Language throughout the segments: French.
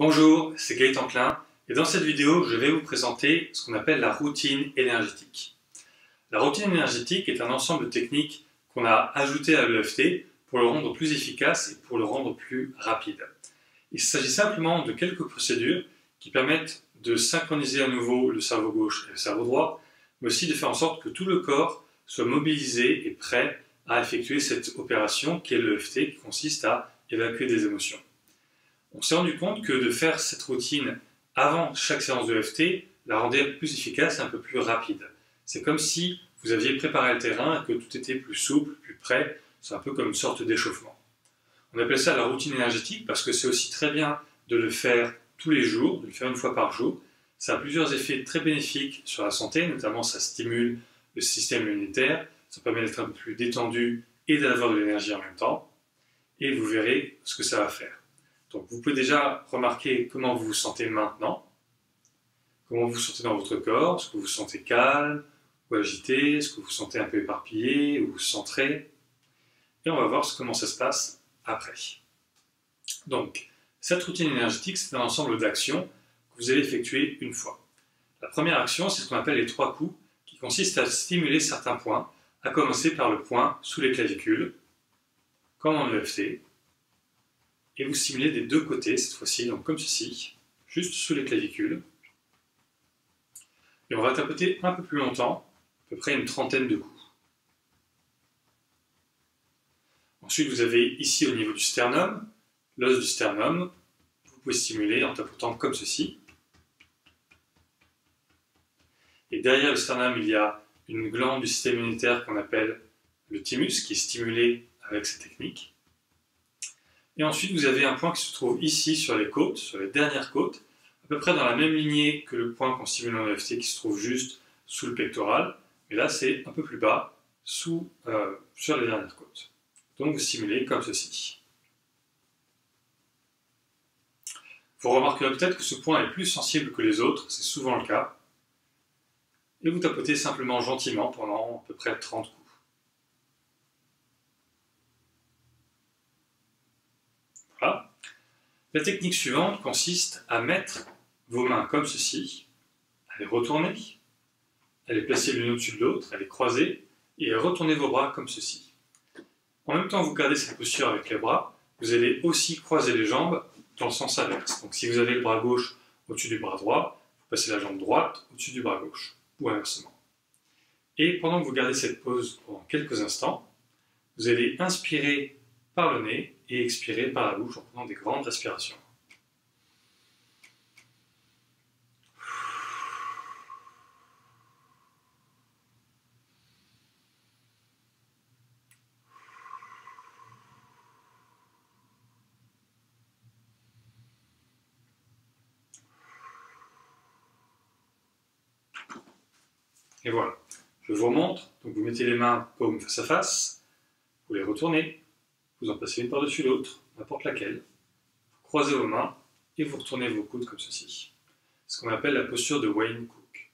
Bonjour, c'est Gaëtan Klein et dans cette vidéo, je vais vous présenter ce qu'on appelle la routine énergétique. La routine énergétique est un ensemble de techniques qu'on a ajoutées à l'EFT pour le rendre plus efficace et pour le rendre plus rapide. Il s'agit simplement de quelques procédures qui permettent de synchroniser à nouveau le cerveau gauche et le cerveau droit, mais aussi de faire en sorte que tout le corps soit mobilisé et prêt à effectuer cette opération qui est l'EFT, qui consiste à évacuer des émotions. On s'est rendu compte que de faire cette routine avant chaque séance de EFT la rendait plus efficace et un peu plus rapide. C'est comme si vous aviez préparé le terrain et que tout était plus souple, plus prêt. C'est un peu comme une sorte d'échauffement. On appelle ça la routine énergétique parce que c'est aussi très bien de le faire tous les jours, de le faire une fois par jour. Ça a plusieurs effets très bénéfiques sur la santé, notamment ça stimule le système immunitaire, ça permet d'être un peu plus détendu et d'avoir de l'énergie en même temps. Et vous verrez ce que ça va faire. Donc vous pouvez déjà remarquer comment vous vous sentez maintenant, comment vous vous sentez dans votre corps, est-ce que vous vous sentez calme ou agité, est-ce que vous vous sentez un peu éparpillé ou centré. Et on va voir comment ça se passe après. Donc, cette routine énergétique, c'est un ensemble d'actions que vous allez effectuer une fois. La première action, c'est ce qu'on appelle les 3 coups, qui consiste à stimuler certains points, à commencer par le point sous les clavicules, comme en EFT. Et vous stimulez des deux côtés cette fois-ci, donc comme ceci, juste sous les clavicules. Et on va tapoter un peu plus longtemps, à peu près une trentaine de coups. Ensuite, vous avez ici au niveau du sternum, l'os du sternum, vous pouvez stimuler en tapotant comme ceci. Et derrière le sternum, il y a une glande du système immunitaire qu'on appelle le thymus, qui est stimulé avec cette technique. Et ensuite, vous avez un point qui se trouve ici sur les côtes, sur les dernières côtes, à peu près dans la même lignée que le point qu'on stimule en EFT qui se trouve juste sous le pectoral. Mais là, c'est un peu plus bas, sur les dernières côtes. Donc, vous stimulez comme ceci. Vous remarquerez peut-être que ce point est plus sensible que les autres, c'est souvent le cas. Et vous tapotez simplement gentiment pendant à peu près 30 coups. Voilà. La technique suivante consiste à mettre vos mains comme ceci, à les retourner, à les placer l'une au-dessus de l'autre, à les croiser et à retourner vos bras comme ceci. En même temps que vous gardez cette posture avec les bras, vous allez aussi croiser les jambes dans le sens inverse. Donc si vous avez le bras gauche au-dessus du bras droit, vous passez la jambe droite au-dessus du bras gauche, ou inversement. Et pendant que vous gardez cette pose pendant quelques instants, vous allez inspirer par le nez et expirer par la bouche en prenant des grandes respirations. Et voilà, je vous remontre. Donc vous mettez les mains paumes face à face, vous les retournez, vous en passez une par-dessus l'autre, n'importe laquelle. Vous croisez vos mains et vous retournez vos coudes comme ceci. Ce qu'on appelle la posture de Wayne Cook.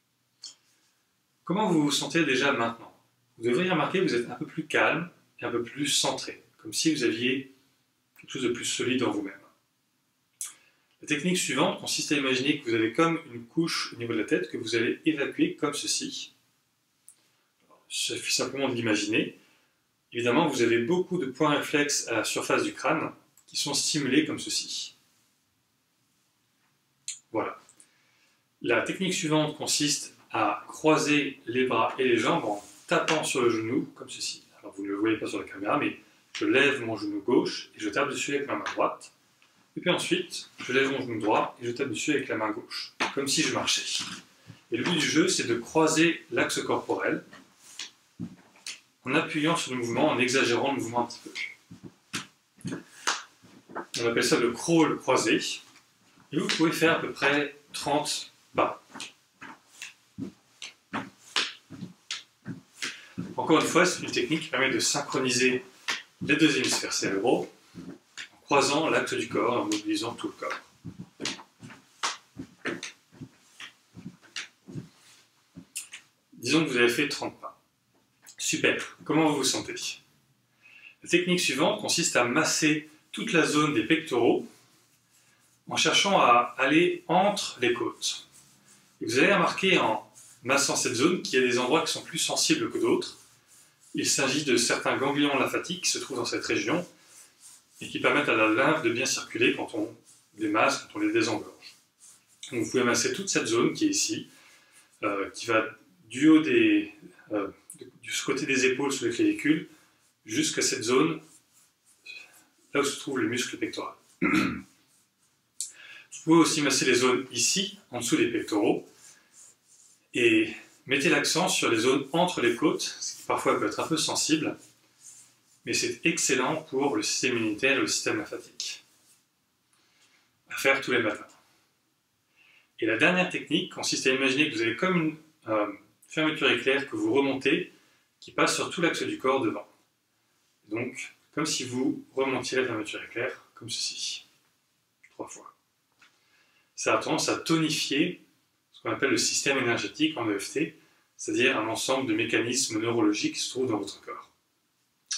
Comment vous vous sentez déjà maintenant? Vous devriez remarquer que vous êtes un peu plus calme et un peu plus centré, comme si vous aviez quelque chose de plus solide en vous-même. La technique suivante consiste à imaginer que vous avez comme une couche au niveau de la tête que vous allez évacuer comme ceci. Il suffit simplement de l'imaginer. Évidemment, vous avez beaucoup de points réflexes à la surface du crâne qui sont stimulés comme ceci. Voilà. La technique suivante consiste à croiser les bras et les jambes en tapant sur le genou comme ceci. Alors vous ne le voyez pas sur la caméra, mais je lève mon genou gauche et je tape dessus avec ma main droite. Et puis ensuite, je lève mon genou droit et je tape dessus avec la main gauche, comme si je marchais. Et le but du jeu, c'est de croiser l'axe corporel en appuyant sur le mouvement, en exagérant le mouvement un petit peu. On appelle ça le crawl croisé. Et vous pouvez faire à peu près 30 pas. Encore une fois, c'est une technique qui permet de synchroniser les deux hémisphères cérébraux en croisant l'axe du corps et en mobilisant tout le corps. Disons que vous avez fait 30 pas. Super. Comment vous vous sentez? La technique suivante consiste à masser toute la zone des pectoraux en cherchant à aller entre les côtes. Et vous allez remarquer en massant cette zone qu'il y a des endroits qui sont plus sensibles que d'autres. Il s'agit de certains ganglions lymphatiques qui se trouvent dans cette région et qui permettent à la lymphe de bien circuler quand on les masse, quand on les désengorge. Donc vous pouvez masser toute cette zone qui est ici, qui va du haut du côté des épaules sous les clavicules jusqu'à cette zone là où se trouve le muscle pectoral. Vous pouvez aussi masser les zones ici, en dessous des pectoraux, et mettez l'accent sur les zones entre les côtes, ce qui parfois peut être un peu sensible, mais c'est excellent pour le système immunitaire et le système lymphatique. À faire tous les matins. Et la dernière technique consiste à imaginer que vous avez comme une fermeture éclair que vous remontez, qui passe sur tout l'axe du corps devant. Donc, comme si vous remontiez la fermeture éclair, comme ceci, 3 fois. Ça a tendance à tonifier ce qu'on appelle le système énergétique en EFT, c'est-à-dire un ensemble de mécanismes neurologiques qui se trouvent dans votre corps.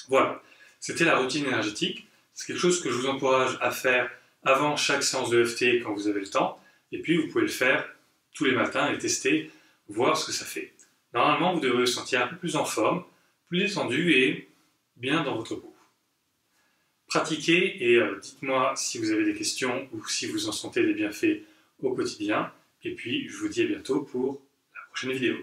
Voilà, c'était la routine énergétique. C'est quelque chose que je vous encourage à faire avant chaque séance de EFT quand vous avez le temps, et puis vous pouvez le faire tous les matins et tester, voir ce que ça fait. Normalement, vous devrez vous sentir un peu plus en forme, plus détendu et bien dans votre peau. Pratiquez et dites-moi si vous avez des questions ou si vous en sentez des bienfaits au quotidien. Et puis, je vous dis à bientôt pour la prochaine vidéo.